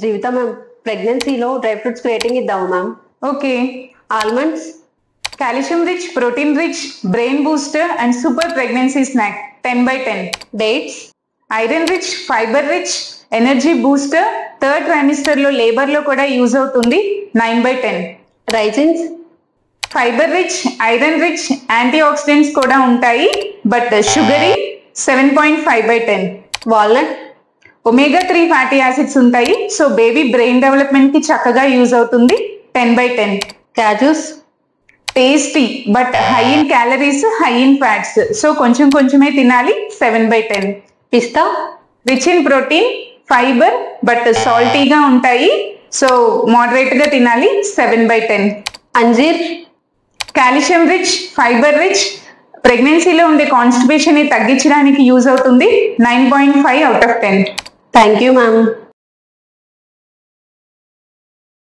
జీవిత ma'am, ప్రెగ్నెన్సీలో dry fruits rating ఇద్దాము ma'am. Okay. Almonds, calcium rich, protein rich, brain booster and super pregnancy snack 10/10. Dates, iron rich, fibre rich, energy booster, third trimester లో labour లో కూడా use అవుతుంది 9/10. Raisins, fibre rich, iron rich, antioxidants కూడా ఉంటాయి but sugary 7.5/10. Walnut, omega 3 fatty acids ఉంటాయి, so baby brain development కి చక్కగా use అవుతుంది 10/10. Cashews, tasty but high in calories, high in fats, so కొంచెం కొంచెమే తినాలి 7/10. Pista, rich in protein, fibre but సాల్టీగా ఉంటాయి, సో మోడరేట్ గా తినాలి 7/10. Anjeer, calcium rich, fibre rich, ప్రెగ్నెన్సీలో ఉండే కాన్స్టిపేషన్ ని తగ్గించడానికి యూజ్ అవుతుంది 9.5/10. Thank you ma'am.